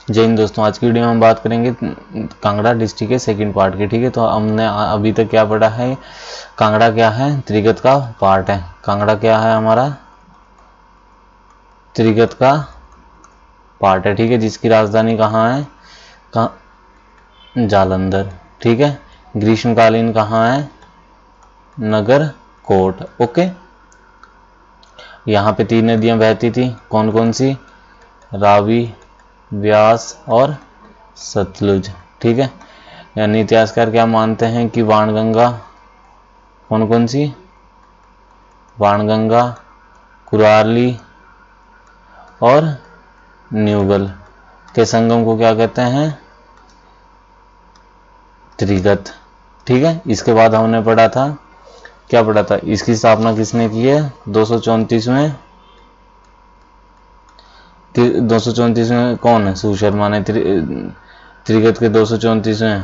जय हिंद दोस्तों, आज की वीडियो में हम बात करेंगे कांगड़ा डिस्ट्रिक्ट के सेकंड पार्ट की। ठीक है, तो हमने अभी तक क्या पढ़ा है, कांगड़ा क्या है, त्रिगत का पार्ट है। कांगड़ा क्या है हमारा, त्रिगत का पार्ट है। ठीक है, जिसकी राजधानी कहाँ है, जालंधर। ठीक है, ग्रीष्मकालीन कहाँ है, नगर कोट। ओके, यहाँ पे 3 नदियाँ बहती थी, कौन कौन सी, रावी, व्यास और सतलुज। ठीक है, यानी इतिहासकार क्या मानते हैं कि बाणगंगा, कौन कौन सी, बाणगंगा, कुराली और न्यूगल के संगम को क्या कहते हैं, त्रिगत। ठीक है, इसके बाद हमने पढ़ा था, क्या पढ़ा था, इसकी स्थापना किसने की है, 234वें 234वें कौन है, सुशर्मा ने त्रिगत के 234वें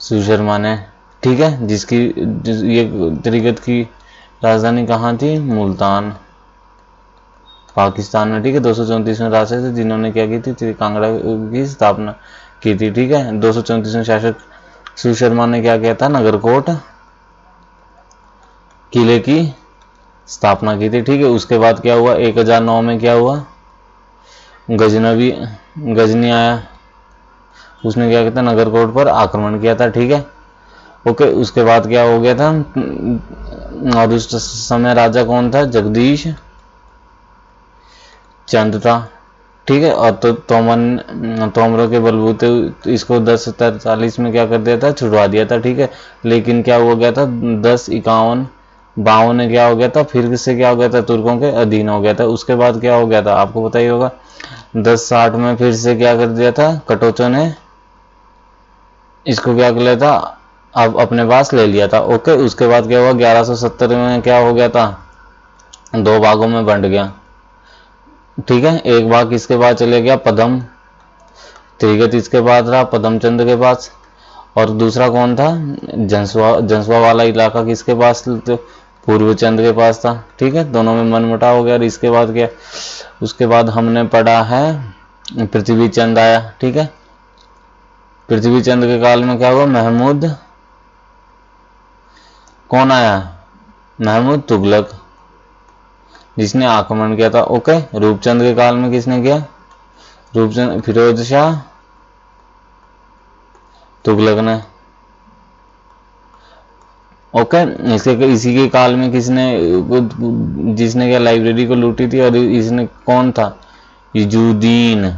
सुशर्मा ने। ठीक है, ये त्रिगत की राजधानी कहाँ थी, मुल्तान, पाकिस्तान में। ठीक है, 234वें राजा थे जिन्होंने क्या की थी, कांगड़ा की स्थापना की थी। ठीक है, 234वें शासक सुशर्मा ने क्या किया था, नगरकोट किले की स्थापना की थी। ठीक है, उसके बाद क्या हुआ, 1009 में क्या हुआ, गजनी आया, उसने क्या किया था, नगरकोट पर आक्रमण किया था। ठीक है, ओके, उसके बाद क्या हो गया था, और उस समय राजा कौन था, जगदीश चंद था। ठीक है, और तो तोमरों के बलबूते इसको 1043 में क्या कर दिया था, छुड़वा दिया था। ठीक है, लेकिन क्या हो गया था, 1051-52 में क्या हो गया था, फिर से क्या हो गया था, तुर्कों के अधीन हो गया था। उसके बाद क्या हो गया था, आपको पता ही होगा, 1060 में फिर से क्या कर दिया था, कटोचों ने इसको क्या कर लिया था, अब अपने पास ले लिया था। ओके, उसके बाद क्या हुआ, 1170 में क्या हो गया था, 2 भागों में बंट गया। ठीक है, एक भाग किसके पास चले गया, पदम, त्रिगत इसके बाद रहा पदमचंद के पास, और दूसरा कौन था, जंसवा वाला इलाका किसके पास, तो पूर्वचंद के पास था। ठीक है, दोनों में मनमुटाव हो गया। और इसके बाद क्या, उसके बाद हमने पढ़ा है पृथ्वी चंद आया। ठीक है, पृथ्वी चंद के काल में क्या हुआ, महमूद कौन आया, महमूद तुगलक, जिसने आक्रमण किया था। ओके, रूपचंद के काल में किसने किया, रूपचंद, फिरोज शाह तुगलक ने। ओके, इसी के काल में किसने, जिसने क्या लाइब्रेरी को लूटी थी, और इसने कौन था, इजुद्दीन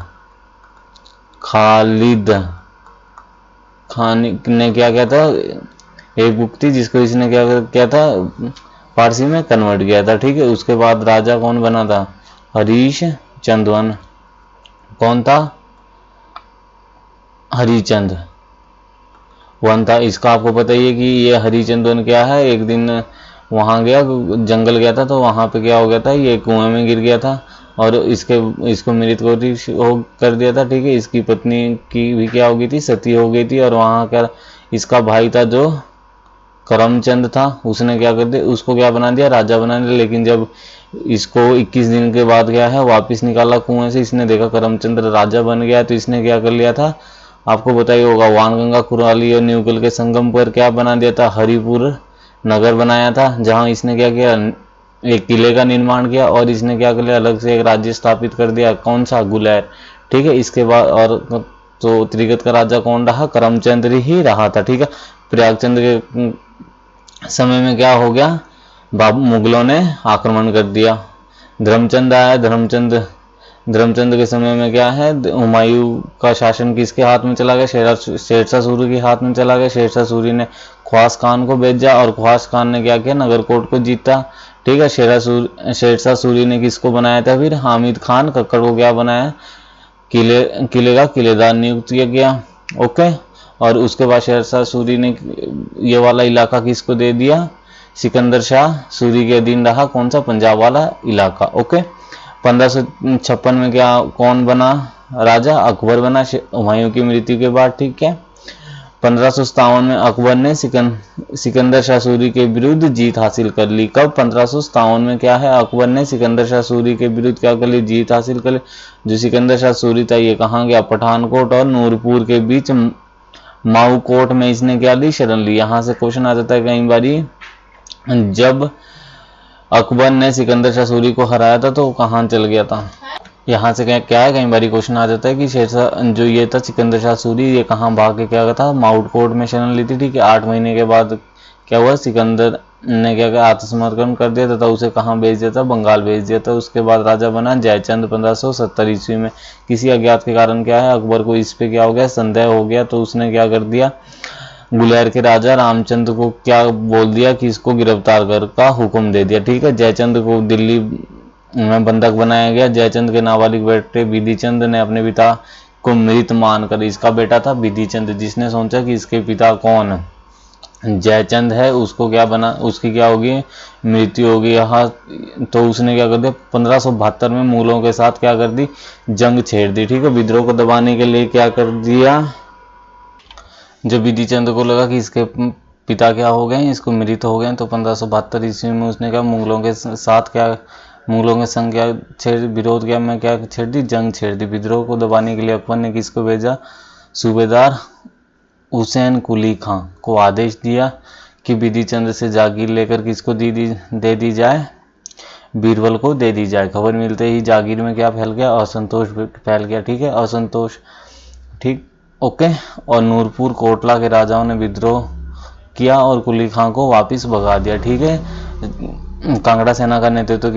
खालिद खान ने क्या किया था, एक बुक थी जिसको इसने क्या किया था, फारसी में कन्वर्ट किया था। ठीक है, उसके बाद राजा कौन बना था, हरीश चंदवन, कौन था, हरिचंद वन था। इसका आपको पता ही है कि ये हरिचंदन क्या है, एक दिन वहां गया, जंगल गया था, तो वहां पे क्या हो गया था, ये कुएं में गिर गया था और इसको मृत हो कर दिया था। ठीक है, इसकी पत्नी की भी क्या हो गई थी, सती हो गई थी, और वहां क्या, इसका भाई था जो करमचंद था, उसने क्या कर दिया, उसको क्या बना दिया, राजा बना दिया। लेकिन जब इसको 21 दिन के बाद क्या है, वापिस निकाला कुएं से, इसने देखा करमचंद राजा बन गया, तो इसने क्या कर लिया था, आपको बताइए होगा, वानगंगा, कुराली और न्यूगल के संगम पर क्या बना दिया था, हरिपुर नगर बनाया था, जहां इसने क्या किया, एक किले का निर्माण किया, और इसने क्या कर लिया, अलग से एक राज्य स्थापित कर दिया, कौन सा, गुलैर। ठीक है, इसके बाद और तो त्रिगत का राजा कौन रहा, करमचंद ही रहा था। ठीक है, प्रयागचंद के समय में क्या हो गया, मुगलों ने आक्रमण कर दिया, धर्मचंद आया, धर्मचंद के समय में क्या है, हुमायूं का शासन किसके हाथ में चला गया, शेरशाह सूरी के हाथ में चला गया। शेरशाह सूरी ने ख्वास खान को भेजा, और ख्वास खान ने क्या किया, नगरकोट को जीता। ठीक है, शेरशाह सूरी ने किसको बनाया था, फिर हामिद खान कक्कड़ को क्या बनाया, किले का किलेदार नियुक्त किया गया। ओके, और उसके बाद शेरशाह सूरी ने ये वाला इलाका किसको दे दिया, सिकंदर शाह सूरी के अधीन रहा, कौन सा, पंजाब वाला इलाका। ओके, 1556 में क्या, कौन बना राजा, अकबर बना, हुमायूं की मृत्यु के बाद। ठीक है, 1557 में अकबर ने सिकंदर शाह सूरी के विरुद्ध जीत हासिल कर ली। कब? 1557 में क्या है, अकबर ने सिकंदर शाह सूरी के विरुद्ध क्या कर ली, जीत हासिल कर ली। जो सिकंदर शाह सूरी था ये कहाँ गया, पठानकोट और नूरपुर के बीच माऊकोट में इसने क्या ली, शरण ली। यहाँ से क्वेश्चन आ जाता है कई बारी, जब अकबर ने सिकंदर शाह सूरी को हराया था तो कहाँ चल गया था। यहाँ से क्या है, कई बार क्वेश्चन आ जाता है कि शेरशाह जो ये था सिकंदर शाह सूरी, ये कहाँ भाग के क्या था, माउटकोट में शरण ली थी। ठीक है, 8 महीने के बाद क्या हुआ, सिकंदर ने क्या किया, आत्मसमर्पण कर दिया तथा उसे कहाँ भेज दिया था, बंगाल भेज दिया था। उसके बाद राजा बना जयचंद 1570 ईस्वी में। किसी अज्ञात के कारण क्या है, अकबर को इस पे क्या हो गया, संदेह हो गया, तो उसने क्या कर दिया, गुलेर के राजा रामचंद को क्या बोल दिया कि इसको गिरफ्तार कर का हुक्म दे दिया। ठीक है, जयचंद को दिल्ली में बंधक बनाया गया। जयचंद के नाबालिग बेटे बिधिचंद ने अपने पिता को मृत मानकर, इसका बेटा था बिधिचंद, जिसने सोचा कि इसके पिता कौन जयचंद है, उसको क्या बना, उसकी क्या होगी, मृत्यु होगी। यहाँ तो उसने क्या कर दिया, 1572 में मुगलों के साथ क्या कर दी, जंग छेड़ दी। ठीक है, विद्रोह को दबाने के लिए क्या कर दिया, जब बिधिचंद को लगा कि इसके पिता क्या हो गए, इसको मृत हो गए, तो 1572 ईस्वी में उसने क्या, मुगलों के साथ क्या, मुगलों के संग क्या छेड़, विरोध क्या में क्या छेड़ दी, जंग छेड़ दी। विद्रोह को दबाने के लिए अकबर ने किसको भेजा, सूबेदार हुसैन कुली खां को आदेश दिया कि बिधिचंद से जागीर लेकर किसको दे दी जाए, बीरबल को दे दी जाए। खबर मिलते ही जागीर में क्या फैल गया, असंतोष फैल गया। ठीक है, असंतोष, ठीक, ओके। और नूरपुर कोटला के राजाओं ने विद्रोह किया और कुली खां को वापस भगा दिया। ठीक है, कांगड़ा सेना का नेतृत्व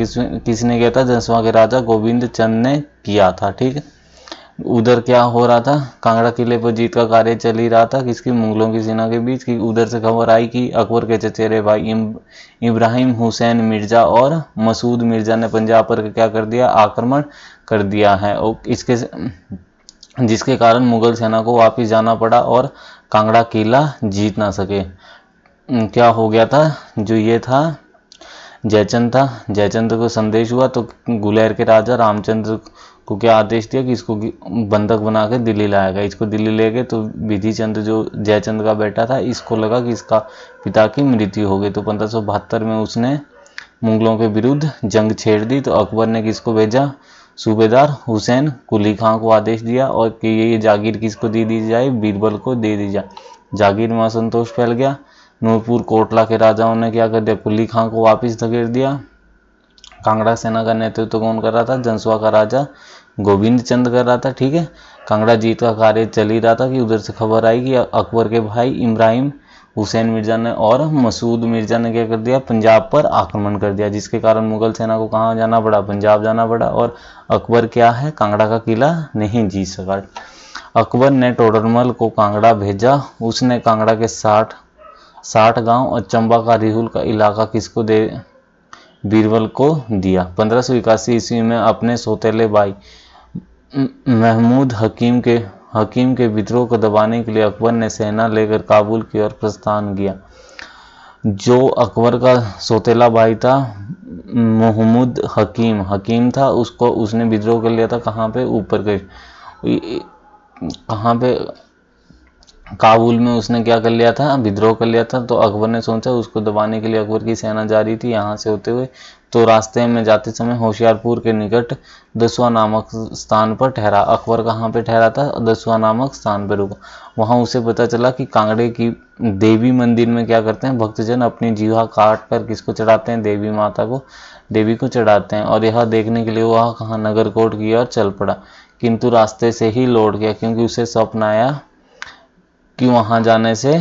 किसने किया था, जसवा के राजा गोविंद चंद ने किया था। ठीक है, उधर क्या हो रहा था, कांगड़ा किले पर जीत का कार्य चल ही रहा था, किसकी, मुगलों की सेना के बीच की। उधर से खबर आई कि अकबर के चचेरे भाई इब्राहिम हुसैन मिर्जा और मसूद मिर्जा ने पंजाब पर क्या कर दिया, आक्रमण कर दिया है, और इसके जिसके कारण मुगल सेना को वापस जाना पड़ा और कांगड़ा किला जीत ना सके। क्या हो गया था, जो ये था जयचंद था, जयचंद को संदेश हुआ तो गुलेर के राजा रामचंद्र को क्या आदेश दिया कि इसको बंधक बना के दिल्ली लाया गया। इसको दिल्ली ले गए तो बिधिचंद जो जयचंद का बेटा था, इसको लगा कि इसका पिता की मृत्यु हो गई, तो 1572 में उसने मुगलों के विरुद्ध जंग छेड़ दी। तो अकबर ने किसको भेजा, सूबेदार हुसैन कुली खां को आदेश दिया और कि ये जागीर किसको दे दी जाए, बीरबल को दे दी जाए। जागीर में असंतोष फैल गया। नूरपुर कोटला के राजाओं ने क्या कर दिया, कुली खां को वापस धकेल दिया। कांगड़ा सेना का नेतृत्व कौन कर रहा था, जंसवा का राजा गोविंद चंद कर रहा था। ठीक है, कांगड़ा जीत का कार्य चल ही रहा था कि उधर से खबर आई कि अकबर के भाई इब्राहिम हुसैन मिर्जा ने और मसूद मिर्जा ने क्या कर दिया, पंजाब पर आक्रमण कर दिया, जिसके कारण मुगल सेना को कहाँ जाना पड़ा, पंजाब जाना पड़ा, और अकबर क्या है, कांगड़ा का किला नहीं जीत सका। अकबर ने टोडरमल को कांगड़ा भेजा। उसने कांगड़ा के 60 गांव और चंबा का रिहुल का इलाका किसको दे, बीरबल को दिया। 1581 ईस्वी में अपने सौतेले भाई महमूद हकीम के विद्रोह को दबाने के लिए अकबर ने सेना लेकर काबुल की ओर प्रस्थान किया। जो अकबर का सौतेला भाई था महमूद हकीम था, उसने विद्रोह कर लिया था, कहाँ पे, ऊपर के, कहाँ पे, काबुल में उसने क्या कर लिया था, विद्रोह कर लिया था। तो अकबर ने सोचा उसको दबाने के लिए अकबर की सेना जा रही थी यहाँ से होते हुए, तो रास्ते में जाते समय होशियारपुर के निकट दसवा नामक स्थान पर ठहरा। अकबर कहाँ पे ठहरा था, दसवा नामक स्थान पर रुका। वहाँ उसे पता चला कि कांगड़े की देवी मंदिर में क्या करते हैं, भक्तजन अपनी जीवा काट कर किसको चढ़ाते हैं, देवी माता को, देवी को चढ़ाते हैं। और यह देखने के लिए वह कहाँ, नगरकोट की ओर चल पड़ा, किंतु रास्ते से ही लौट गया क्योंकि उसे स्वप्न आया कि वहां जाने से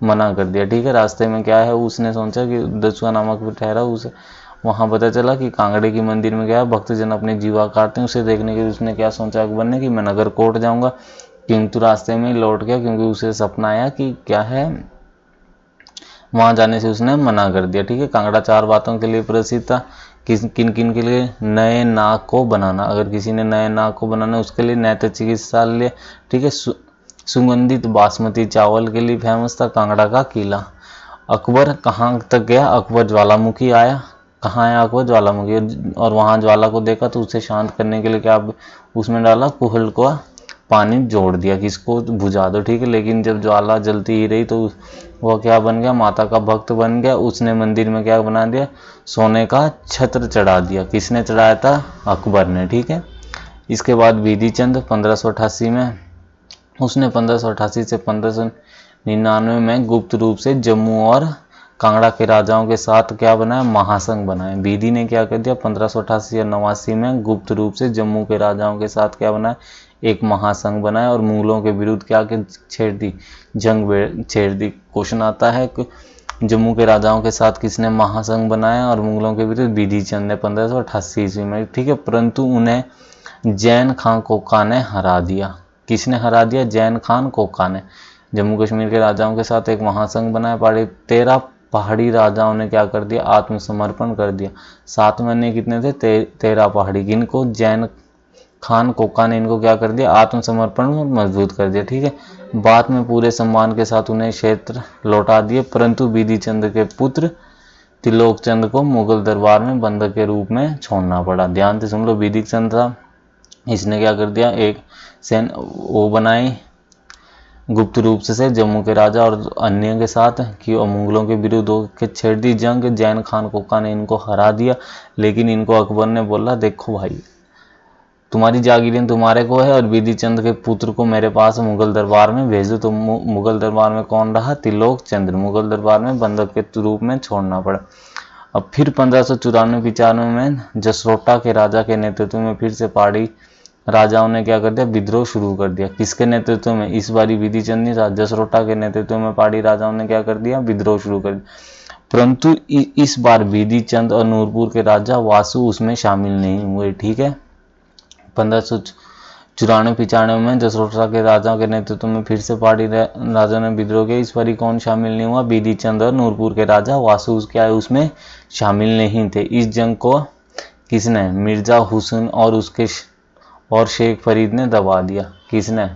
मना कर दिया। ठीक है, रास्ते में क्या है, उसने सोचा कि दसवा नामक पे ठहरा, उसे वहां पता चला कि कांगड़े की मंदिर में क्या है, भक्तजन अपने जीवा काटते हैं। उसे देखने के लिए उसने क्या सोचा अकबर ने कि मैं नगरकोट जाऊंगा, किंतु रास्ते में ही लौट गया क्योंकि उसे सपना आया कि क्या है, वहां जाने से उसने मना कर दिया। ठीक है, कांगड़ा 4 बातों के लिए प्रसिद्ध था। किन किन के लिए, नए नाक को बनाना, अगर किसी ने नए नाक को बनाना उसके लिए नैतिक चिकित्सा लिए। ठीक है, सुगंधित बासमती चावल के लिए फेमस था कांगड़ा का किला। अकबर कहाँ तक गया, अकबर ज्वालामुखी आया। कहाँ आया अकबर, ज्वालामुखी, और वहाँ ज्वाला को देखा तो उसे शांत करने के लिए क्या उसमें डाला, कुहल को पानी जोड़ दिया कि इसको बुझा दो, ठीक है। लेकिन जब ज्वाला जलती ही रही तो वह क्या बन गया, माता का भक्त बन गया। उसने मंदिर में क्या बना दिया, सोने का छत्र चढ़ा दिया। किसने चढ़ाया था, अकबर ने, ठीक है। इसके बाद बिधि चंद 1588 में, उसने 1588 से 1599 में गुप्त रूप से जम्मू और कांगड़ा के राजाओं के साथ क्या बनाया, महासंघ बनाया। बिधि ने क्या कर दिया, 1588 या 89 में गुप्त रूप से जम्मू के राजाओं के साथ क्या बनाया, एक महासंघ बनाया और मुगलों के विरुद्ध क्या छेड़ दी, जंग छेड़ दी। क्वेश्चन आता है कि जम्मू के राजाओं के साथ किसने महासंघ बनाया और मुगलों के विरुद्ध, बिधि चंद ने 1588 ईस्वी में, ठीक है। परंतु उन्हें जैन खान कोका ने हरा दिया। किसने हरा दिया, जैन खान कोका ने। जम्मू कश्मीर के राजाओं के साथ एक महासंघ बनाया। 13 पहाड़ी राजाओं ने क्या कर दिया, आत्मसमर्पण कर दिया। 7 महीने कितने थे, 13 पहाड़ी, इनको जैन खान कोका ने इनको क्या कर दिया, आत्मसमर्पण मजबूत कर दिया, ठीक है। बाद में पूरे सम्मान के साथ उन्हें क्षेत्र लौटा दिए। परंतु बिधि चंद के पुत्र त्रिलोक चंद को मुगल दरबार में बंधक के रूप में छोड़ना पड़ा। ध्यान से सुन लो, बिधि चंद था, इसने क्या कर दिया, एक सेन वो बनाई गुप्त रूप से जम्मू के राजा और अन्य के साथ कि मुगलों के विरुद्ध होकर छेड़ दी जंग। जैन खान कोका ने इनको हरा दिया। लेकिन इनको अकबर ने बोला, देखो भाई, तुम्हारी जागीरें तुम्हारे को है और बिधि चंद के पुत्र को मेरे पास मुगल दरबार में भेजो। तो मुगल दरबार में कौन रहा, त्रिलोक चंद्र, मुगल दरबार में बंधक के रूप में छोड़ना पड़ा। अब फिर 1594-95 में जसरोटा के राजा के नेतृत्व में फिर से पहाड़ी राजाओं ने क्या कर दिया, विद्रोह शुरू कर दिया। किसके नेतृत्व में, इस बारी बिधि चंद नहीं था, जसरोटा के नेतृत्व में पहाड़ी राजाओं ने क्या कर दिया, विद्रोह शुरू कर दिया। परंतु इस बार बिधि चंद और नूरपुर के राजा वासु उसमें शामिल नहीं हुए, ठीक है। 1594-95 में जसरोटा के राजाओं के नेतृत्व में फिर से पहाड़ी राजा ने विद्रोह किया। इस बारी कौन शामिल नहीं हुआ, बिधि चंद और नूरपुर के राजा वासु क्या है उसमें शामिल नहीं थे। इस जंग को किसने, मिर्जा हुसैन और शेख फरीद ने दबा दिया। किसने,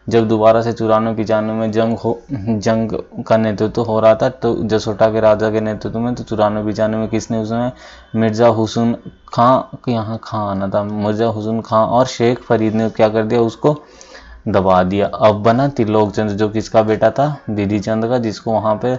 जब दोबारा से 94-95 में जंग का नेतृत्व हो रहा था तो जसोटा के राजा के नेतृत्व में, तो 94-95 में किसने, उसमें मिर्जा हुसैन खां, यहाँ खां आना था, मिर्जा हुसैन खां और शेख फरीद ने क्या कर दिया, उसको दबा दिया। अब बना त्रिलोक चंद, जो किसका बेटा था, बिधि चंद का, जिसको वहां पे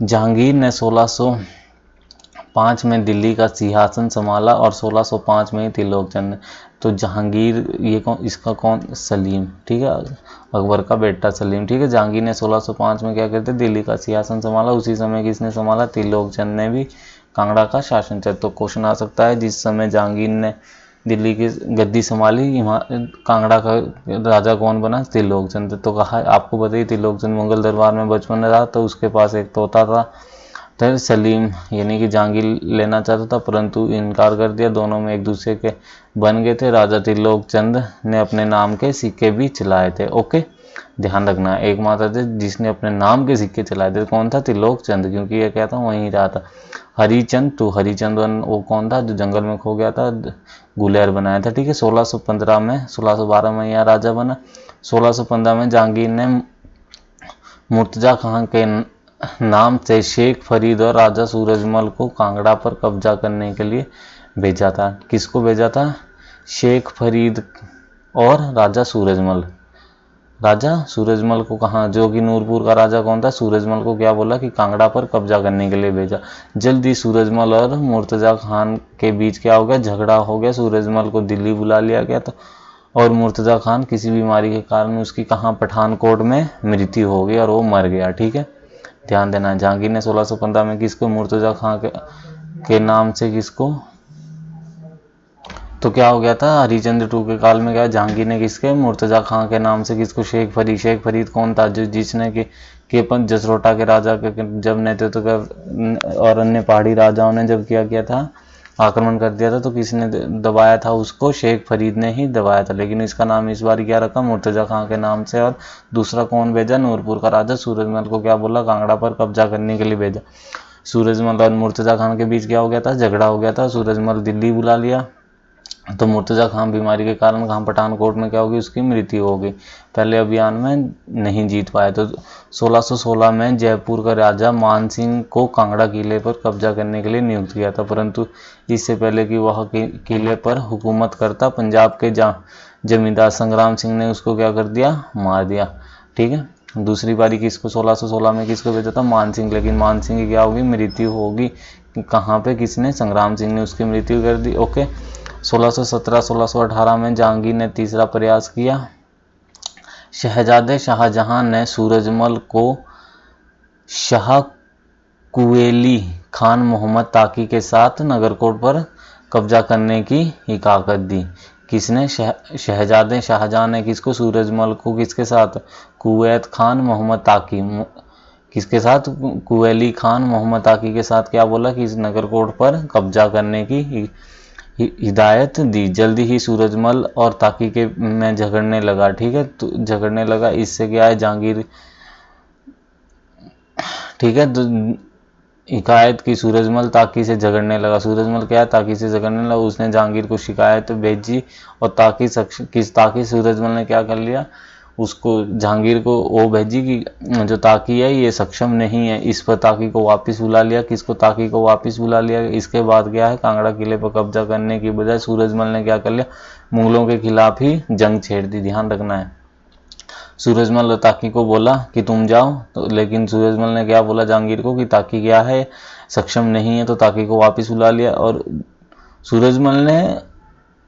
जहांगीर ने 1605 में दिल्ली का सिंहासन संभाला और 1605 में ही त्रिलोक चंद ने। तो जहांगीर ये कौन, इसका कौन, सलीम, ठीक है, अकबर का बेटा सलीम, ठीक है। जहांगीर ने 1605 में क्या करते, दिल्ली का सिंहासन संभाला। उसी समय किसने संभाला, त्रिलोक चंद ने भी कांगड़ा का शासन किया। तो क्वेश्चन आ सकता है, जिस समय जहांगीर ने दिल्ली की गद्दी संभाली, कांगड़ा का राजा कौन बना, त्रिलोक चंद। तो कहा आपको बताइए, त्रिलोक चंद मुगल दरबार में बचपन में रहा, तो उसके पास एक तोता था, तो सलीम यानी कि जहांगीर लेना चाहता था, परंतु इनकार कर दिया। दोनों में एक दूसरे के बन गए थे। राजा त्रिलोक चंद ने अपने नाम के सिक्के भी चलाए थे। ओके, ध्यान रखना, एकमात्र थे जिसने अपने नाम के सिक्के चलाए थे, कौन था, त्रिलोक चंद, क्योंकि ये क्या था, वहीं रहा था। हरिचंद टू, हरिचंद वो कौन था, जो जंगल में खो गया था, गुलेर बनाया था, ठीक है। 1612 में यह राजा बना। 1615 में जहांगीर ने मुर्तजा खान के नाम से शेख फरीद और राजा सूरजमल को कांगड़ा पर कब्जा करने के लिए भेजा था। किसको भेजा था, शेख फरीद और राजा सूरजमल। राजा सूरजमल को कहा, जो कि नूरपुर का राजा कौन था, सूरजमल को क्या बोला कि कांगड़ा पर कब्जा करने के लिए भेजा। जल्दी सूरजमल और मुर्तजा खान के बीच क्या हो गया, झगड़ा हो गया। सूरजमल को दिल्ली बुला लिया गया था और मुर्तजा खान किसी बीमारी के कारण उसकी कहाँ, पठानकोट में मृत्यु हो गई और वो मर गया, ठीक है। ध्यान देना, जहांगीर ने 1615 में किसको, मुर्तजा खान के नाम से किसको, तो क्या हो गया था, हरिचंद्र टू के काल में क्या, जहांगीर ने किसके, मुर्तजा खान के नाम से किसको, शेख फरीद। शेख फरीद कौन था, जो जिसने के जसरोटा के राजा के जब नेतृत्व कर और अन्य पहाड़ी राजाओं ने जब किया था, आक्रमण कर दिया था, तो किसने दबाया था उसको, शेख फरीद ने ही दबाया था। लेकिन इसका नाम इस बार क्या रखा, मुर्तजा खान के नाम से। और दूसरा कौन भेजा, नूरपुर का राजा सूरजमल को क्या बोला, कांगड़ा पर कब्जा करने के लिए भेजा। सूरजमल और मुर्तजा खान के बीच क्या हो गया था, झगड़ा हो गया था। सूरजमल दिल्ली बुला लिया तो मुर्तज़ा खान बीमारी के कारण कहाँ पठानकोट में क्या होगी, उसकी मृत्यु होगी। पहले अभियान में नहीं जीत पाए। तो 1616 में जयपुर का राजा मान सिंह को कांगड़ा किले पर कब्जा करने के लिए नियुक्त किया था, परंतु इससे पहले कि वह किले पर हुकूमत करता, पंजाब के जमींदार संग्राम सिंह ने उसको क्या कर दिया, मार दिया। ठीक है, दूसरी बारी किसको 1616 में किसको भेजा था, मान सिंह। लेकिन मान सिंह की क्या होगी, मृत्यु होगी। कहाँ पे, किसने, संग्राम सिंह ने उसकी मृत्यु कर दी। ओके, 1617-1618 में जहांगीर ने तीसरा प्रयास किया। शहजादे शाहजहां ने सूरजमल को शाह कुएली खान मोहम्मद ताकी के साथ नगरकोट पर कब्जा करने की हिकाकत दी। किसने, शहजादे शाहजहां ने किसको, सूरजमल को, किसके साथ, कुवैत खान मोहम्मद ताकी, किसके साथ, कुवैली खान मोहम्मद ताकी के साथ क्या बोला कि इस नगरकोट पर कब्जा करने की हिदायत दी। जल्दी ही सूरजमल और ताकी के में झगड़ने लगा। ठीक है, तो झगड़ने लगा, इससे क्या है, जहांगीर, ठीक है, तो शिकायत की, सूरजमल ताकी से झगड़ने लगा। सूरजमल क्या है, ताकी से झगड़ने लगा, उसने जहांगीर को शिकायत भेजी और ताकी सूरजमल ने क्या कर लिया, उसको, जहांगीर को वो भेजी कि जो ताकी है ये सक्षम नहीं है। इस पर ताकी को वापस बुला लिया। किसको, ताकी को वापस बुला लिया। इसके बाद क्या है, कांगड़ा किले पर कब्जा करने की बजाय सूरजमल ने क्या कर लिया, मुगलों के खिलाफ ही जंग छेड़ दी। ध्यान रखना है, सूरजमल ताकी को बोला कि तुम जाओ, तो लेकिन सूरजमल ने क्या बोला जहांगीर को कि ताकी क्या है, सक्षम नहीं है, तो ताकी को वापस बुला लिया। और सूरजमल ने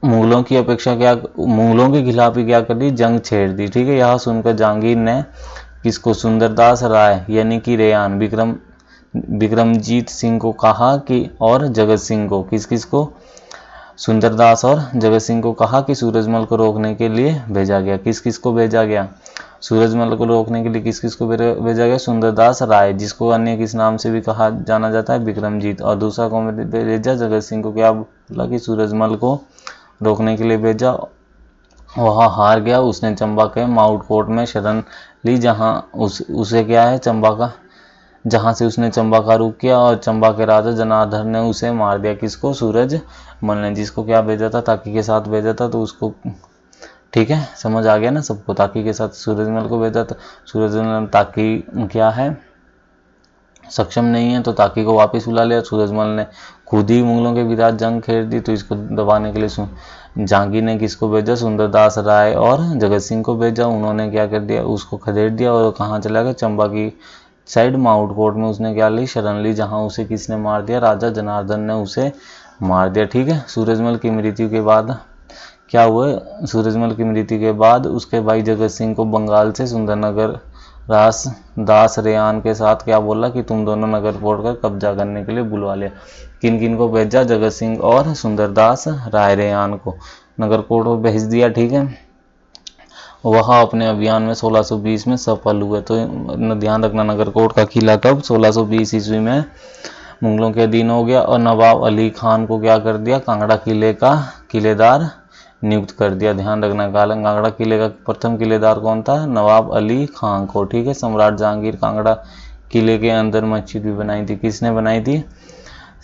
मुगलों की अपेक्षा क्या, मुगलों के खिलाफ ही क्या कर दी, जंग छेड़ दी। ठीक है, यह सुनकर जहांगीर ने किसको, सुंदरदास राय यानी कि रेयान, विक्रमजीत सिंह को कहा कि, और जगत सिंह को, किसको, सुंदरदास और जगत सिंह को कहा कि सूरजमल को रोकने के लिए भेजा गया। किस को भेजा गया, सूरजमल को रोकने के लिए किस को भेजा गया, सुंदरदास राय, जिसको अन्य किस नाम से भी कहा जाना जाता है, विक्रमजीत। और दूसरा को भेजा जगत सिंह को, क्या बोला कि सूरजमल को रोकने के लिए भेजा। वह हार गया। उसने चंबा के माउंट कोर्ट में शरण ली, जहां उसे क्या है, जहां से उसने चंबा का रुख किया और चंबा के राजा जनार्दन ने उसे मार दिया। किसको, सूरजमल ने, जिसको क्या भेजा था, ताकी के साथ भेजा था। तो उसको, ठीक है, समझ आ गया ना सबको, ताकी के साथ सूरजमल को भेजा था। सूरजमल, ताकी क्या है, सक्षम नहीं है, तो ताकी को वापस बुला लिया। सूरजमल ने खुद ही मुगलों के विरुद्ध जंग छेड़ दी। तो इसको दबाने के लिए जहांगीर ने किसको भेजा, सुंदरदास राय और जगत सिंह को भेजा। उन्होंने क्या कर दिया, उसको खदेड़ दिया और कहाँ चला गया, चंबा की साइड माउंट कोर्ट में उसने क्या ली, शरण ली, जहां उसे किसने मार दिया, राजा जनार्दन ने उसे मार दिया। ठीक है, सूरजमल की मृत्यु के बाद क्या हुआ, सूरजमल की मृत्यु के बाद उसके भाई जगत सिंह को बंगाल से सुंदरनगर दास रेयान के साथ क्या बोला कि तुम दोनों नगरकोट का कब्जा करने के लिए बुलवा लिया। किन किन को भेजा, जगत सिंह और सुंदरदास राय रेयान को नगरकोट को भेज दिया। ठीक है, वह अपने अभियान में 1620 में सफल हुए। तो ध्यान रखना, नगरकोट का किला कब, 1620 ईस्वी में मुगलों के अधीन हो गया और नवाब अली खान को क्या कर दिया, कांगड़ा किले का किलेदार नियुक्त कर दिया। ध्यान रखना, कांगड़ा किले का प्रथम किलेदार कौन था, नवाब अली खान को। ठीक है, सम्राट जहांगीर कांगड़ा किले के अंदर मस्जिद भी बनाई थी। किसने बनाई थी,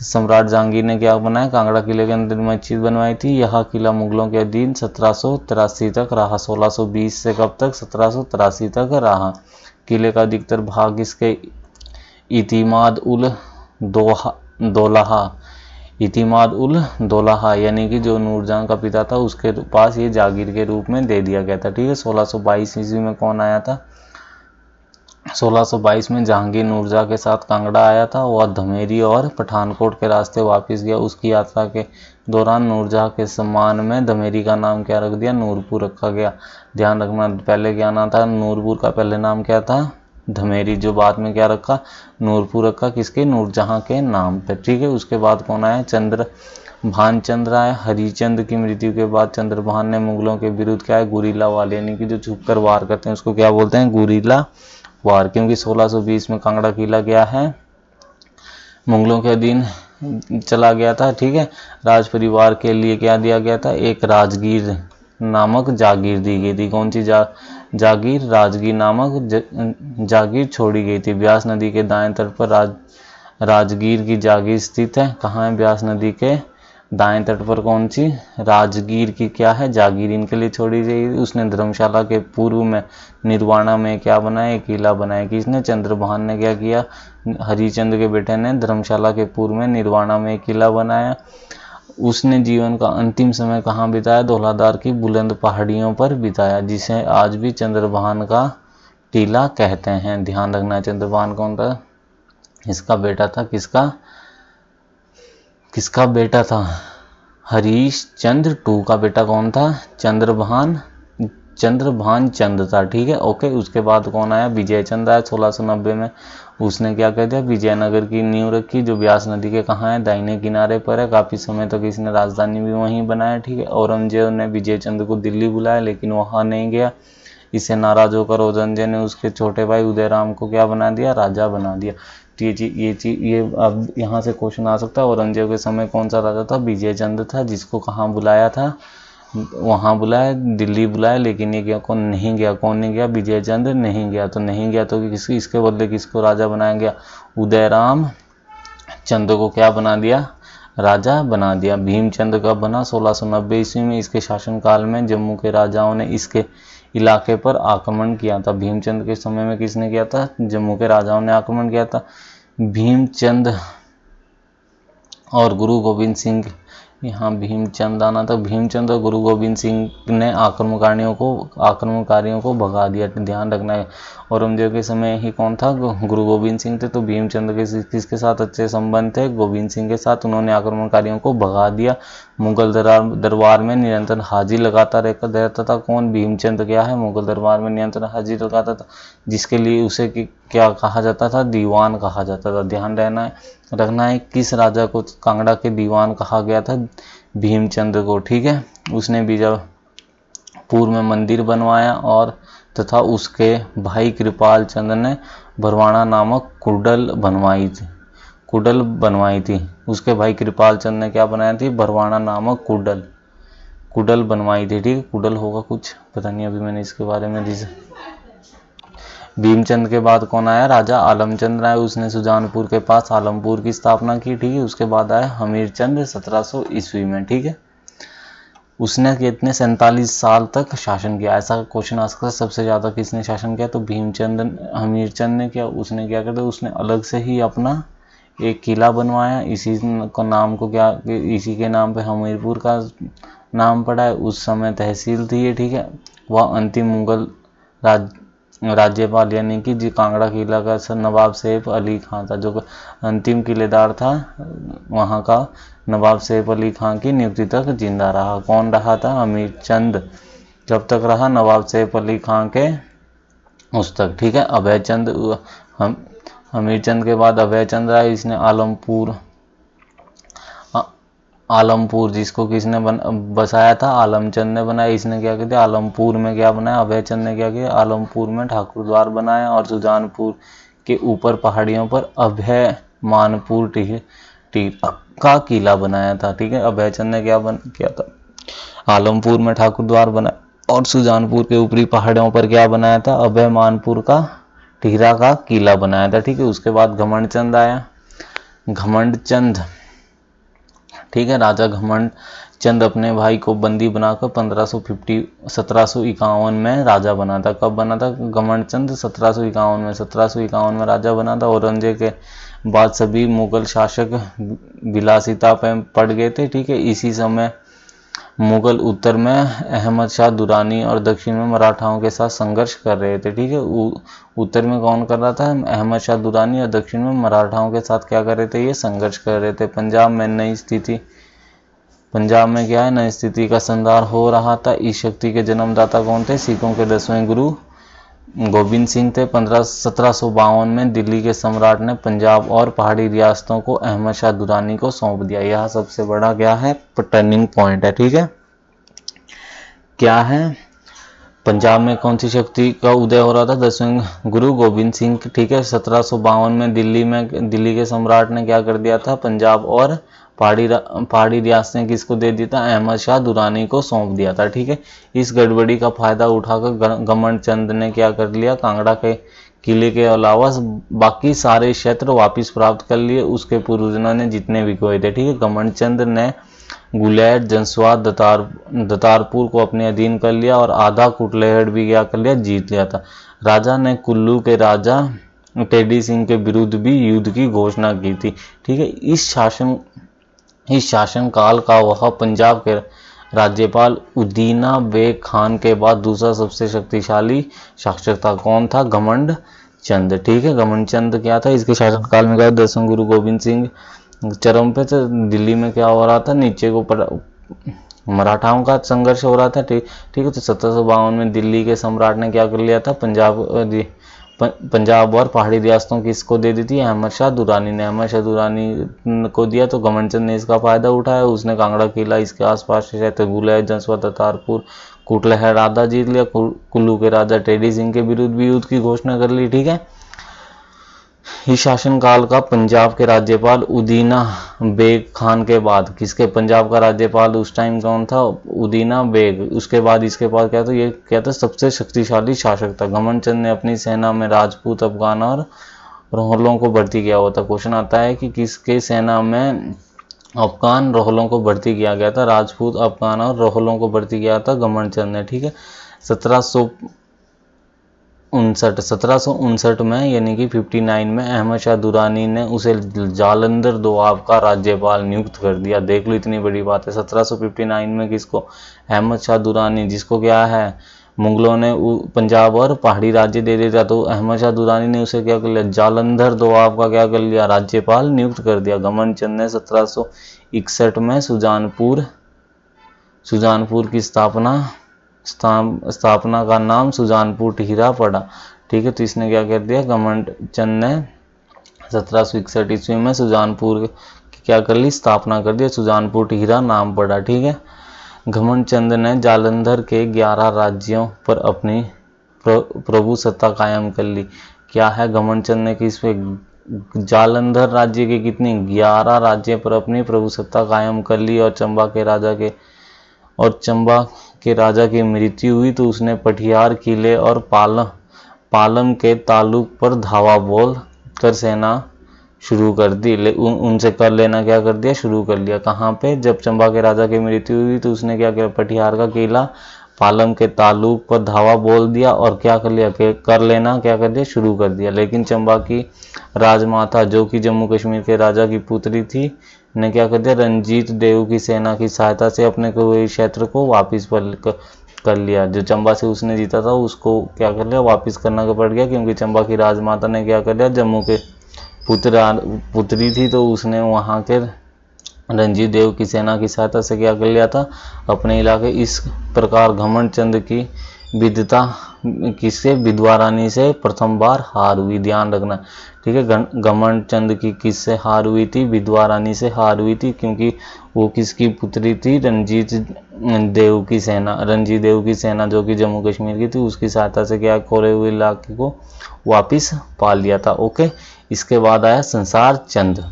सम्राट जहांगीर ने क्या बनाया, कांगड़ा किले के अंदर मस्जिद बनवाई थी। यह किला मुगलों के अधीन 1783 तक रहा। 1620 से कब तक, 1783 तक रहा। किले का अधिकतर भाग इसके इतिमाद उल दौलाहा यानी कि जो नूरजहां का पिता था उसके पास ये जागीर के रूप में दे दिया गया था। ठीक है, 1622 ईस्वी में कौन आया था, 1622 में जहांगीर नूरजहां के साथ कांगड़ा आया था। वह धमेरी और पठानकोट के रास्ते वापस गया। उसकी यात्रा के दौरान नूरजहां के सम्मान में धमेरी का नाम क्या रख दिया, नूरपुर रखा गया। ध्यान रखना, पहले क्या नाम था, नूरपुर का पहले नाम क्या था, धमेरी, जो बाद में क्या रखा, नूरपुर रखा, किसके, नूरजहां के नाम पे। ठीक है, उसके बाद कौन आया, भानचंद्र आया। हरिचंद की मृत्यु के बाद चंद्रभान ने मुगलों के विरुद्ध क्या है, गुरीला वार यानी कि जो छुपकर वार करते हैं उसको क्या बोलते हैं, गुरीला वार। क्योंकि 1620 में कांगड़ा किला क्या है, मुगलों के अधीन चला गया था। ठीक है, राज परिवार के लिए क्या दिया गया था, एक राजगीर नामक जागीर दी गई थी। कौन सी जागीर, राजगीर नामक जागीर छोड़ी गई थी। ब्यास नदी के दाएं तट पर राजगीर की जागीर स्थित है। कहाँ है, ब्यास नदी के दाएं तट पर कौन सी राजगीर की क्या है जागीर इनके लिए छोड़ी गई। उसने धर्मशाला के पूर्व में निर्वाणा में क्या बनाया, एक किला बनाया। किसने, चंद्रभान ने क्या किया, हरिचंद के बेटे ने धर्मशाला के पूर्व में निर्वाणा में एक किला बनाया। उसने जीवन का अंतिम समय कहाँ बिताया, धौलाधार की बुलंद पहाड़ियों पर बिताया, जिसे आज भी चंद्रभान का टीला कहते हैं। ध्यान रखना, चंद्रभान कौन था, इसका बेटा था, किसका बेटा था, हरिश्चंद्र टू का बेटा कौन था, चंद्रभान चंद था। ठीक है, ओके। उसके बाद कौन आया, विजयचंद आया 1690 में। उसने क्या कह दिया, विजयनगर की नींव रखी, जो ब्यास नदी के कहाँ है, दाहिने किनारे पर है। काफी समय तक इसने राजधानी भी वहीं बनाया। ठीक है, औरंगजेब ने विजयचंद को दिल्ली बुलाया, लेकिन वहां नहीं गया। इससे नाराज होकर औरंगजेब ने उसके छोटे भाई उदयराम को क्या बना दिया, राजा बना दिया। तो ये अब यहाँ से क्वेश्चन आ सकता है, औरंगजेब के समय कौन सा राजा था, विजयचंद था, जिसको कहाँ बुलाया था, वहां बुलाया, दिल्ली बुलाया, लेकिन ये क्या, कौन नहीं गया, विजयचंद नहीं गया। तो इसके बदले किसको राजा बनाया गया, उदयराम चंद को क्या बना दिया, राजा बना दिया। भीमचंद का बना 1690 ईस्वी में। इसके शासनकाल में जम्मू के राजाओं ने इसके इलाके पर आक्रमण किया था। भीमचंद के समय में किसने किया था, जम्मू के राजाओं ने आक्रमण किया था। भीमचंद और गुरु गोविंद सिंह, यहाँ भीमचंद आना था। भीमचंद और गुरु गोविंद सिंह ने आक्रमणकारियों को भगा दिया। ध्यान रखना है, औरंगजेब के समय ही कौन था, गुरु गोविंद सिंह थे। तो भीमचंद के किसके साथ अच्छे संबंध थे, गोविंद सिंह के साथ। उन्होंने आक्रमणकारियों को भगा दिया। मुगल दरबार में निरंतर हाजिरी लगाता रहता था। कौन, भीमचंद क्या है, मुगल दरबार में निरंतर हाजिरी लगाता था, जिसके लिए उसे क्या कहा जाता था, दीवान कहा जाता था। ध्यान रखना है, किस राजा को कांगड़ा के दीवान कहा गया था, भीमचंद को। ठीक है, उसने बीजापुर में मंदिर बनवाया और तथा उसके भाई कृपाल चंद ने भरवाड़ा नामक कुडल बनवाई थी। उसके भाई कृपाल चंद ने क्या बनाया थी, भरवाड़ा नामक कुडल बनवाई थी। ठीक है, कुडल होगा कुछ, पता नहीं, अभी मैंने इसके बारे में भीमचंद के बाद कौन आया, राजा आलमचंद आया। उसने सुजानपुर के पास आलमपुर की स्थापना की। ठीक है, उसके बाद आया हमीरचंद 1700 ईस्वी में। ठीक है, उसने कितने 47 साल तक शासन किया। ऐसा क्वेश्चन आ सकता है, सबसे ज्यादा किसने शासन किया, तो हमीरचंद ने किया। उसने क्या करता, उसने अलग से ही अपना एक किला बनवाया। इसी के नाम पे हमीरपुर का नाम पड़ा है। उस समय तहसील थी ये। ठीक है, वह अंतिम मुगल राज्यपाल यानी कि जी कांगड़ा किला का नवाब सैफ अली खान था, जो अंतिम किलेदार था। वहां का नवाब सैफ अली खान की नियुक्ति तक जिंदा रहा। कौन रहा था, हमीरचंद। जब तक रहा, नवाब सैफ अली खान के उस तक। ठीक है, हमीरचंद के बाद अभयचंद आया। इसने आलमपुर जिसको किसने बसाया था, आलमचंद ने बनाया। इसने क्या किया, आलमपुर में क्या बनाया, अभयचंद ने क्या किया, आलमपुर में ठाकुर द्वार बनाया। और सुजानपुर के ऊपर पहाड़ियों पर अभयमानपुर का किला बनाया था। ठीक है, अभयचंद ने किया था, आलमपुर में ठाकुर द्वार बनाया और सुजानपुर के ऊपरी पहाड़ियों पर क्या बनाया था, अभयमानपुर का टीरा का किला बनाया था। ठीक है, उसके बाद घमंडचंद आया। घमंडचंद, ठीक है, राजा घमंडचंद अपने भाई को बंदी बनाकर 1751 में राजा बना था। कब बना था घमंडचंद, 1751 में राजा बना था। औरंगजेब के बाद सभी मुगल शासक विलासिता पे पड़ गए थे। ठीक है, इसी समय मुगल उत्तर में अहमद शाह दुरानी और दक्षिण में मराठाओं के साथ संघर्ष कर रहे थे। ठीक है, उत्तर में कौन कर रहा था, अहमद शाह दुरानी, और दक्षिण में मराठाओं के साथ क्या कर रहे थे, ये संघर्ष कर रहे थे। पंजाब में क्या है, नई स्थिति का संधार हो रहा था। इस शक्ति के जन्मदाता कौन थे, सिखों के 10वें गुरु गोविंद सिंह थे। 1752 में दिल्ली के सम्राट ने पंजाब और पहाड़ी रियासतों को अहमद शाह दुरानी को सौंप दिया। यह सबसे बड़ा क्या है, टर्निंग पॉइंट है। ठीक है, क्या है, पंजाब में कौन सी शक्ति का उदय हो रहा था, 10वें गुरु गोविंद सिंह। ठीक है, 1752 में दिल्ली के सम्राट ने क्या कर दिया था, पंजाब और पहाड़ी रियासतें किसको दे दिया था, अहमद शाह दुरानी को सौंप दिया था। ठीक है, इस गड़बड़ी का फायदा उठाकर घमंडचंद ने क्या कर लिया, कांगड़ा के किले के अलावा बाकी सारे क्षेत्र वापस प्राप्त कर लिए, उसके पूर्वजों ने जितने भी खोए थे। ठीक है, घमंडचंद ने गुलैट, जंसवा, दतारपुर को अपने अधीन कर लिया और आधा कुटलैहड़ भी क्या कर लिया, जीत लिया था। राजा ने कुल्लू के राजा टेडी सिंह के विरुद्ध भी युद्ध की घोषणा की थी। ठीक है, इस शासन काल का वह पंजाब के राज्यपाल उदीना बेग खान के बाद दूसरा सबसे शक्तिशाली शासक था। कौन था? घमंड चंद। ठीक है, घमंड चंद क्या था? इसके शासनकाल में क्या, 10वें गुरु गोविंद सिंह चरम पे थे। दिल्ली में क्या हो रहा था, नीचे को मराठाओं का संघर्ष हो रहा था। ठीक है, तो 1752 में दिल्ली के सम्राट ने क्या कर लिया था, पंजाब और पहाड़ी रियासतों की इसको दे दी थी अहमद शाह दुरानी ने। अहमद शाह दुरानी को दिया तो घमंड चंद ने इसका फायदा उठाया। उसने कांगड़ा किला, इसके आसपास रहते गुलैत, जंसवा, दतारपुर, कुटलैहड़ आधा जीत लिया। कुल्लू के राजा टेडी सिंह के विरुद्ध भी युद्ध की घोषणा कर ली। ठीक है, इस शासनकाल का पंजाब के राज्यपाल उदीना बेग खान के बाद, किसके, पंजाब का राज्यपाल उस टाइम कौन था, उदीना बेग। उसके बाद इसके बाद क्या था, ये क्या था, सबसे शक्तिशाली शासक था। घमंड चंद ने अपनी सेना में राजपूत, अफगान और रोहलों को भर्ती किया हुआ था। क्वेश्चन आता है कि किसके सेना में अफगान रोहलों को भर्ती किया गया था, राजपूत, अफगान और रोहलों को भर्ती किया था घमंड चंद ने। ठीक है, 1759 में यानी कि 59 में अहमद शाह दुरानी ने उसे जालंधर दोआब का राज्यपाल नियुक्त कर दिया। देख लो इतनी बड़ी बात है। 1759 में किसको, अहमद शाह दुरानी, जिसको क्या है, मुगलों ने पंजाब और पहाड़ी राज्य दे दिया, तो अहमद शाह दुरानी ने उसे क्या कर लिया, जालंधर दोआब का क्या कर लिया, राज्यपाल नियुक्त कर दिया। घमंड चंद ने 1761 में सुजानपुर की स्थापना का नाम सुजानपुर टिहरा पड़ा। ठीक है, तो इसने क्या कर दिया, घमंड चंद ने 1761 ईस्वी में सुजानपुर की क्या कर ली, स्थापना कर दिया, सुजानपुर टिहरा नाम पड़ा। ठीक है, घमंड चंद ने जालंधर के 11 राज्यों पर अपनी प्रभु सत्ता कायम कर ली। क्या है, घमंड चंद ने किस पे, जालंधर राज्य के कितनी, 11 राज्य पर अपनी प्रभु सत्ता कायम कर ली। और चंबा के राजा की मृत्यु हुई तो उसने पटियार किले और पालम के तालुक पर धावा बोल कर सेना शुरू कर दी। उनसे कर लेना क्या कर दिया, शुरू कर लिया। कहाँ पे, जब चंबा के राजा की मृत्यु हुई तो उसने क्या किया, पटियार का किला, पालम के तालुक पर धावा बोल दिया और क्या कर लिया, कर लेना क्या कर दिया, शुरू कर दिया। लेकिन चंबा की राजमाता, जो कि जम्मू कश्मीर के राजा की पुत्री थी, ने क्या कर दिया, रंजीत देव की सेना की सहायता से अपने को क्षेत्र को वापस कर लिया। जो चंबा से उसने जीता था उसको क्या कर लिया, वापस करना पड़ गया, क्योंकि चंबा की राजमाता ने क्या कर लिया, जम्मू के पुत्री थी तो उसने वहां के रंजीत देव की सेना की सहायता से क्या कर लिया था, अपने इलाके। इस प्रकार घमंड चंद की विधता किससे, विधवा रानी से प्रथम बार हार हुई, ध्यान रखना। ठीक है, घमंड चंद की किससे हार हुई थी, विधवा रानी से हार हुई थी, क्योंकि वो किसकी पुत्री थी, रंजीत देव की सेना जो कि जम्मू कश्मीर की थी, उसकी सहायता से क्या खोए हुए इलाके को वापिस पा लिया था। ओके, इसके बाद आया संसार चंद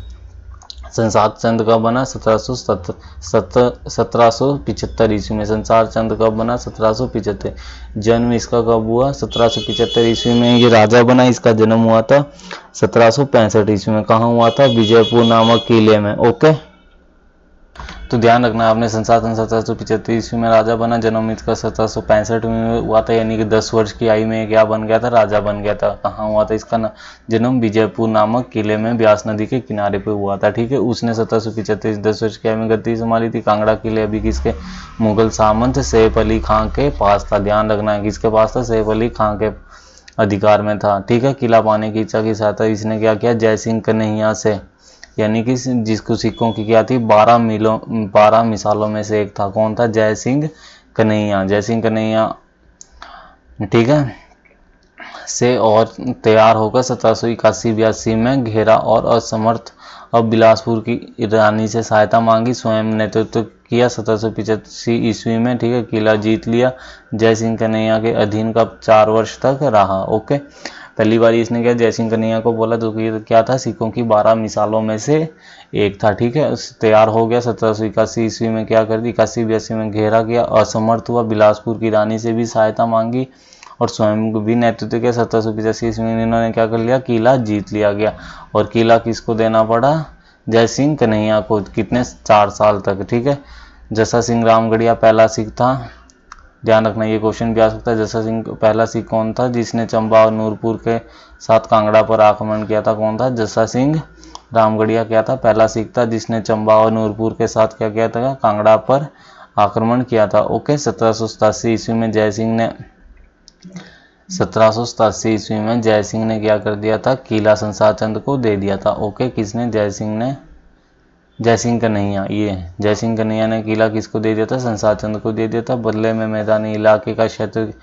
कब बना, 1775 ईस्वी में। संसार चंद कब बना, 1775। जन्म इसका कब हुआ, 1775 ईस्वी में ये राजा बना। इसका जन्म हुआ था 1765 ईस्वी में। कहाँ हुआ था, विजयपुर नामक किले में। ओके, तो ध्यान रखना आपने, संसार चंद 1775 ईस्वी में राजा बना। जन्म इसका 1765 में हुआ था, यानी कि 10 वर्ष की आयु में क्या बन गया था, राजा बन गया था। कहाँ हुआ था इसका जन्म, विजयपुर नामक किले में, ब्यास नदी के किनारे पे हुआ था। ठीक है, उसने 1775 10 वर्ष की आयु में गद्दी संभाली थी। कांगड़ा किले अभी किसके, मुगल सामंत सैफ अली खां के पास था। ध्यान रखना है, किसके पास था, सैफ अली खां के अधिकार में था। ठीक है, किला पाने की इच्छा की सहायता इसने क्या किया, जय सिंह कन्हैया से, यानी कि जिसको सिखों की क्या थी, 12 मिसालों में से एक था। कौन था, जय सिंह कन्हैया। ठीक है, से और तैयार होकर 1781-82 में घेरा और असमर्थ अब बिलासपुर की रानी से सहायता मांगी, स्वयं नेतृत्व किया 1785 ईस्वी में। ठीक है, किला जीत लिया। जय सिंह कन्हैया के अधीन का 4 वर्ष तक रहा। ओके, पहली बार इसने क्या, जय सिंह कन्हैया को बोला तो क्या था, सिखों की 12 मिसालों में से एक था। ठीक है, तैयार हो गया। 1781 ईस्वी में क्या कर दी, 81-82 में घेरा किया, असमर्थ हुआ, बिलासपुर की रानी से भी सहायता मांगी और स्वयं को भी नेतृत्व किया। 1785 ईस्वी में इन्होंने क्या कर लिया, किला जीत लिया गया। और किला किसको देना पड़ा, जय सिंह कन्हैया को, कितने, 4 साल तक। ठीक है, जस्सा सिंह रामगढ़िया पहला सिख था। ध्यान रखना ये क्वेश्चन भी आ सकता है। जस्सा सिंह पहला सिख कौन था जिसने चंबा और नूरपुर के साथ कांगड़ा पर आक्रमण किया था? कौन था? जस्सा सिंह रामगढ़िया क्या था? पहला सिख था जिसने चंबा और नूरपुर के साथ क्या किया था? कांगड़ा पर आक्रमण किया था। ओके। 1787 ईस्वी में जयसिंह ने क्या कर दिया था? किला संसार चंद को दे दिया था। ओके। किसने? जयसिंह कन्हैया। ये जयसिंह कन्हैया ने किला किसको दे दिया था? संसार चंद को दे दिया था। बदले में मैदानी इलाके का क्षेत्र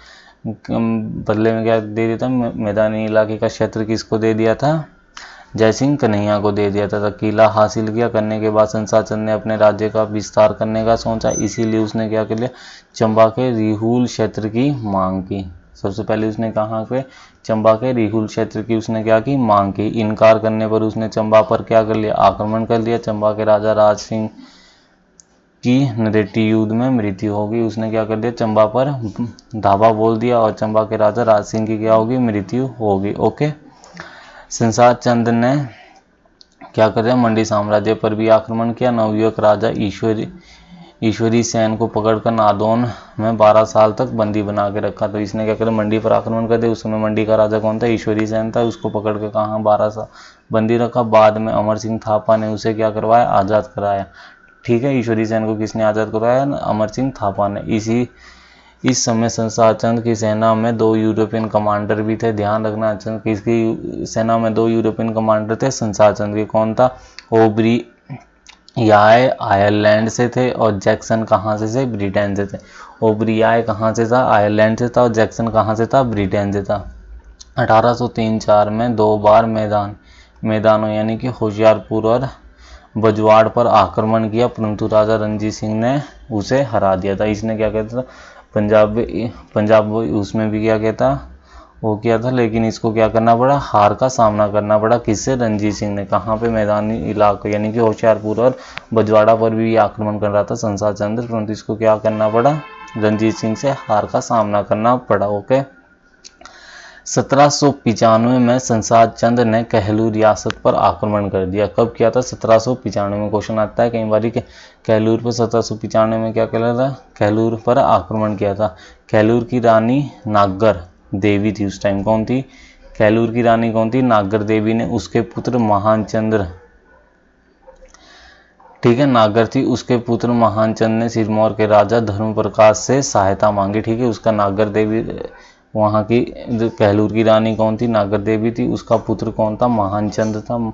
क्या दे दिया था? मैदानी इलाके का क्षेत्र किसको दे दिया था? जयसिंह कन्हैया को दे दिया था। किला हासिल किया करने के बाद संसार चंद ने अपने राज्य का विस्तार करने का सोचा, इसीलिए उसने क्या कर लिया? चंबा के रिहुल क्षेत्र की मांग की। सबसे पहले उसने कहा कि चंबा के रिहुल क्षेत्र की उसने क्या की? मांग की। इनकार करने पर उसने चंबा पर क्या कर लिया? आक्रमण कर लिया। चंबा के राजा राज सिंह की नरेटी युद्ध में मृत्यु होगी। उसने क्या कर दिया? चंबा पर धावा बोल दिया और चंबा के राजा राज सिंह की क्या होगी? मृत्यु होगी। ओके। संसार चंद ने क्या कर दिया? मंडी साम्राज्य पर भी आक्रमण किया। नवयुवक राजा ईश्वरी सेन को पकड़कर नादौन में 12 साल तक बंदी बना के रखा। तो इसने क्या किया? मंडी पर आक्रमण कर दिया। उस समय मंडी का राजा कौन था? ईश्वरी सेन था। उसको पकड़ के कहाँ 12 साल बंदी रखा। बाद में अमर सिंह थापा ने उसे क्या करवाया? आज़ाद कराया। ठीक है। ईश्वरी सेन को किसने आज़ाद करवाया? अमर सिंह थापा ने। इस समय संसार चंद की सेना में 2 यूरोपियन कमांडर भी थे। ध्यान रखना, किसकी सेना में 2 यूरोपियन कमांडर थे? संसार चंद के। कौन था? ओबरी याय आयरलैंड से थे और जैक्सन कहाँ से थे? ब्रिटेन से थे। ओबरियाय कहाँ से था? आयरलैंड से था। और जैक्सन कहाँ से था? ब्रिटेन से था। 1803-4 में 2 बार मैदानों यानी कि होशियारपुर और बजवाड़ पर आक्रमण किया, परंतु राजा रणजीत सिंह ने उसे हरा दिया था। इसने क्या कहता था? पंजाब उसमें भी क्या कहता? वो किया था, लेकिन इसको क्या करना पड़ा? हार का सामना करना पड़ा। किससे? रणजीत सिंह ने। कहाँ पे? मैदानी इलाके यानी कि होशियारपुर और बजवाड़ा पर भी आक्रमण कर रहा था संसार चंद्र, परंतु इसको क्या करना पड़ा? रणजीत सिंह से हार का सामना करना पड़ा। ओके। 1795 में संसार चंद ने कहलूर रियासत पर आक्रमण कर दिया। कब किया था? 1795 में। क्वेश्चन आता है कई बार कहलूर पर 1795 में क्या किया था? कहलूर पर आक्रमण किया था। कहलूर की रानी नागर देवी थी उस टाइम। कौन थी? कहलूर की रानी कौन थी? नागर देवी ने उसके पुत्र महानचंद्र, ठीक है, नागर थी, उसके पुत्र महानचंद ने सिरमौर के राजा धर्मप्रकाश से सहायता मांगी। ठीक है। उसका नागर देवी, वहाँ की कहलूर की रानी कौन थी? नागर देवी थी। उसका पुत्र कौन था? महानचंद था।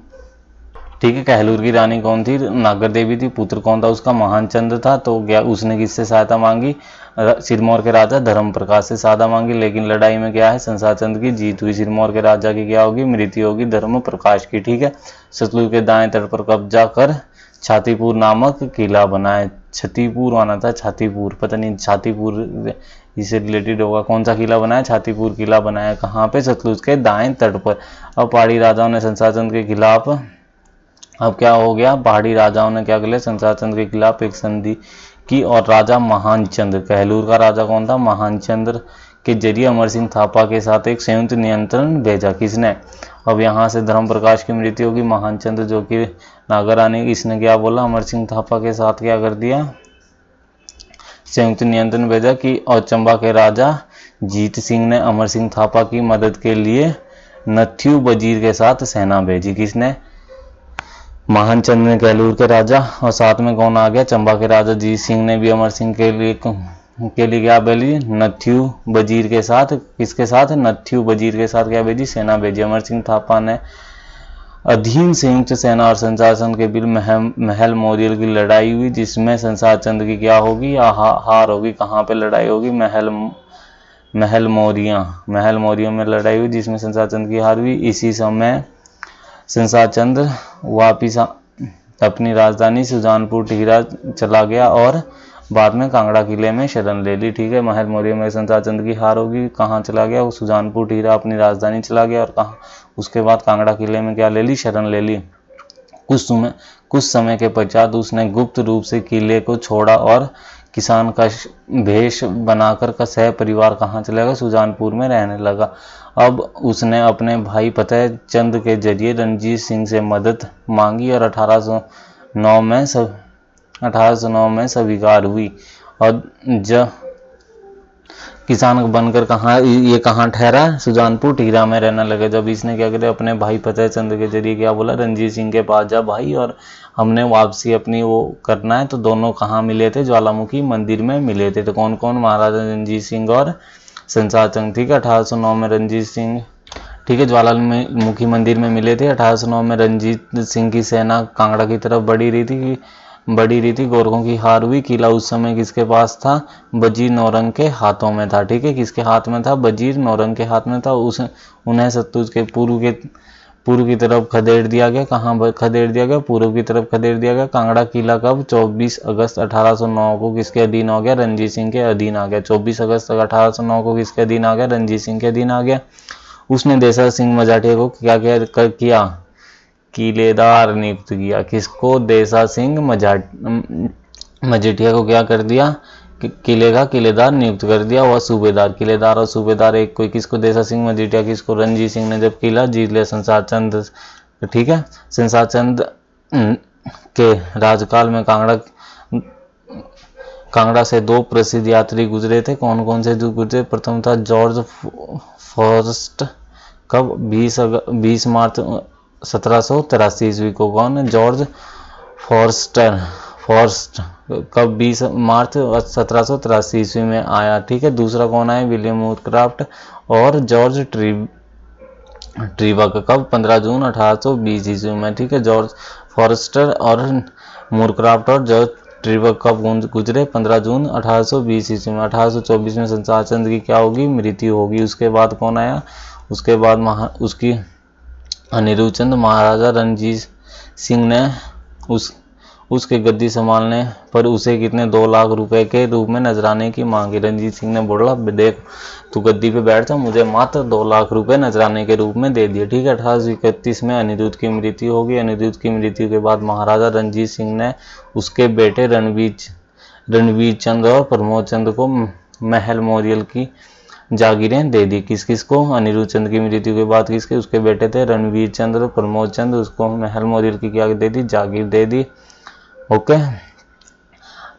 ठीक है। कहलूर की रानी कौन थी? नागर देवी थी। पुत्र कौन था उसका? महानचंद था। तो क्या उसने किससे सहायता मांगी? सिरमौर के राजा धर्मप्रकाश से सहायता मांगी। लेकिन लड़ाई में क्या है? संसार चंद की जीत हुई। सिरमौर के राजा की क्या होगी? मृत्यु होगी, धर्मप्रकाश की। ठीक है। सतलुज के दाएं तट पर कब्जा कर छातीपुर नामक किला बनाया। छतीपुर आना था, छातीपुर, पता नहीं छातीपुर इससे रिलेटेड होगा। कौन सा किला बनाया? छातीपुर किला बनाया। कहाँ पे? सतलुज के दाएं तट पर। अब पहाड़ी राजाओं ने संसार चंद के खिलाफ, अब क्या हो गया? पहाड़ी राजाओं ने क्या कर लिया? संसार चंद के खिलाफ एक संधि की और राजा महानचंद, कहलूर का राजा कौन था? महानचंद्र के जरिए अमर सिंह थापा के साथ एक संयुक्त नियंत्रण भेजा। किसने? अब यहाँ से धर्मप्रकाश की मृत्यु होगी। महानचंद्र जो कि नागर रानी, इसने क्या बोला? अमर सिंह थापा के साथ क्या कर दिया? संयुक्त नियंत्रण भेजा कि, और चंबा के राजा जीत सिंह ने अमर सिंह थापा की मदद के लिए नथ्यू वजीर के साथ सेना भेजी। किसने? महानचंद ने, कहलूर के राजा, और साथ में कौन आ गया? चंबा के राजा जीत सिंह ने भी अमर सिंह के लिए क्या भेजी? नथ्यू वजीर के साथ। किसके साथ? नथ्यू वजीर के साथ क्या भेजी? सेना भेजी। अमर सिंह थापा ने अधीन संयुक्त सेना और संसार चंद के बीच महल मोरियल की लड़ाई हुई, जिसमें संसार चंद की क्या होगी? हार होगी। कहाँ पे लड़ाई होगी? महल मोरिया में लड़ाई हुई, जिसमें संसार चंद की हार हुई। इसी समय संसार चंद वापिस अपनी राजधानी सुजानपुर टिहरा चला गया और बाद में कांगड़ा किले में शरण ले ली। ठीक है। महल मौर्य में संसार चंद की हार होगी। कहाँ चला गया? वो सुजानपुर टिहरा अपनी राजधानी चला गया और कहाँ उसके बाद कांगड़ा किले में क्या ले ली? शरण ले ली। कुछ समय के पश्चात उसने गुप्त रूप से किले को छोड़ा और किसान का भेष बनाकर का सह परिवार कहाँ चला गया? सुजानपुर में रहने लगा। अब उसने अपने भाई फतेह चंद के जरिए रणजीत सिंह से मदद मांगी और 1809 में 1809 में स्वीकार हुई। और जब किसान बनकर कहाँ ठहरा, सुजानपुर टीरा में रहने लगे। जब इसने क्या किया, अपने भाई फतेह चंद के जरिए क्या बोला, रणजीत सिंह के पास जा भाई और हमने वापसी अपनी वो करना है। तो दोनों कहाँ मिले थे, ज्वालामुखी मंदिर में मिले थे। तो कौन कौन, महाराजा रणजीत सिंह और संसार चंद, ठीक है। 1809 में रणजीत सिंह, ठीक है, ज्वालामुखी मंदिर में मिले थे। 1809 में रणजीत सिंह की सेना कांगड़ा की तरफ बढ़ी रही थी। गोरखों की हार हुई। किला उस समय किसके पास था, वजीर नौरंग के हाथों में था, ठीक है। किसके हाथ में था, वजीर नौरंग के हाथ में था। उन्हें सतलुज के पूर्व की तरफ खदेड़ दिया गया। कहाँ खदेड़ दिया गया, पूर्व की तरफ खदेड़ दिया गया। कांगड़ा किला कब, 24 अगस्त 1809 को किसके अधीन हो गया, रणजीत सिंह के अधीन आ गया। 24 अगस्त 1809 को किसके अधीन आ गया, रणजीत सिंह के अधीन आ गया। उसने देसा सिंह मजाठिया को क्या किया, किलेदार नियुक्त किया। किसको, देसा सिंह मजीठिया को क्या कर दिया, किले का किलेदार नियुक्त कर दिया। वह सूबेदार, किलेदार और सूबेदार एक कोई, किसको, देसा सिंह मजीठिया, किसको, रणजीत सिंह ने जब किला जीत लिया संसार चंद, ठीक है। संसार चंद के राजकाल में कांगड़ा से 2 प्रसिद्ध यात्री गुजरे थे। कौन कौन से जो गुजरे, प्रथम था जॉर्ज फॉरेस्ट, कब, 20 मार्च 1783 ईस्वी को। कौन है, जॉर्ज फॉरेस्ट कब, 20 मार्च 1783 ईस्वी में आया, ठीक है। दूसरा कौन आया, विलियम वुडक्राफ्ट और जॉर्ज ट्रीबक, कब, 15 जून 1820 ईस्वी में, ठीक है। जॉर्ज फॉरेस्टर और मूरक्राफ्ट और जॉर्ज ट्रीबक कब गुजरे, 15 जून 1820 ईस्वी में। 1824 में संसार चंद की क्या होगी, मृत्यु होगी। उसके बाद कौन आया, उसके बाद उसकी अनिरुद्ध चंद, महाराजा रणजीत सिंह ने उसके गद्दी संभालने पर उसे कितने, 2 लाख रुपए के रूप में नजराने की मांगी। रणजीत सिंह ने बोला, देख तू गद्दी पे बैठ जा, मुझे मात्र 2 लाख रुपए नजराने के रूप में दे दिए, ठीक है। 1831 में अनिरुद्ध की मृत्यु होगी। अनिरुद्ध की मृत्यु के बाद महाराजा रणजीत सिंह ने उसके बेटे रणवीर चंद और प्रमोद चंद को महल मोरियल की जागीरें दे दी। किस किस को, अनिरुद्ध चंद की मृत्यु के बाद किसके, उसके बेटे थे रणवीर चंद और प्रमोद चंद, उसको महल मोरियल की क्या दे दी, जागीर दे दी, ओके।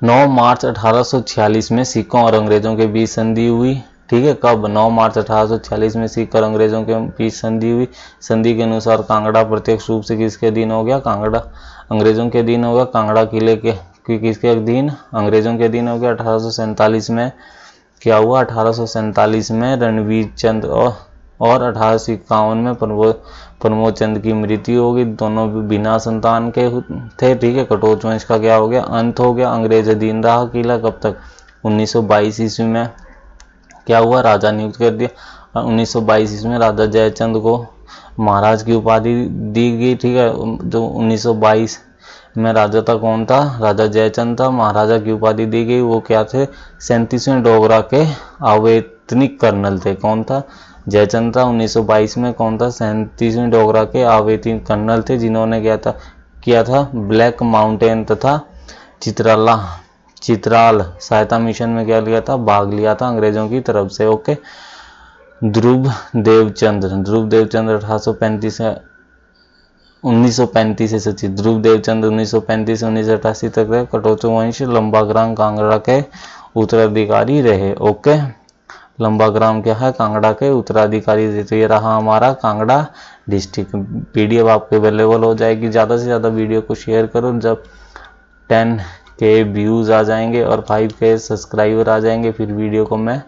9 मार्च 1846 में सिखों और अंग्रेजों के बीच संधि हुई, ठीक है। कब, 9 मार्च 1846 में सिख और अंग्रेजों के बीच संधि हुई। संधि के अनुसार कांगड़ा प्रत्यक्ष रूप से किसके अधीन हो गया, कांगड़ा अंग्रेजों के अधीन हो गया। कांगड़ा किले के किसके अधीन, अंग्रेजों के अधीन हो गया। 1847 में क्या हुआ, 1847 में रणवीर चंद और 1851 में प्रमोद चंद की मृत्यु होगी। दोनों बिना संतान के थे, ठीक है। कटोच वंश का क्या हो गया, अंत हो गया। अंग्रेज अधीन रहा किला कब तक, 1922 ईस्वी में क्या हुआ, राजा नियुक्त कर दिया। 1922 ईस्वी में राजा जयचंद को महाराज की उपाधि दी गई, ठीक है। जो 1922 में राजा था, कौन था, राजा जयचंद था। महाराजा की उपाधि दी गई। वो क्या थे, 37वें डोगरा के आवेतनिक कर्नल थे। कौन था, जयचंद था। 1922 में कौन था, 37वें डोगरा के आवेतनिक कर्नल थे, जिन्होंने किया था ब्लैक माउंटेन तथा चित्राल सहायता मिशन में क्या लिया था, भाग लिया था अंग्रेजों की तरफ से, ओके। ध्रुव देवचंद 1935 से सचिव ध्रुव देवचंद 1935 से 1988 तक कटोचो वंश लंबाग्राम कांगड़ा के उत्तराधिकारी रहे, ओके। लंबाग्राम क्या है, कांगड़ा के उत्तराधिकारी। तो ये रहा हमारा कांगड़ा डिस्ट्रिक्ट। पीडीएफ आपको अवेलेबल हो जाएगी। ज़्यादा से ज़्यादा वीडियो को शेयर करो। जब 10K व्यूज़ आ जाएंगे और 5K सब्सक्राइबर आ जाएंगे, फिर वीडियो को मैं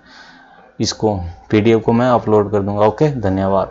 पीडीएफ को मैं अपलोड कर दूंगा, ओके। धन्यवाद।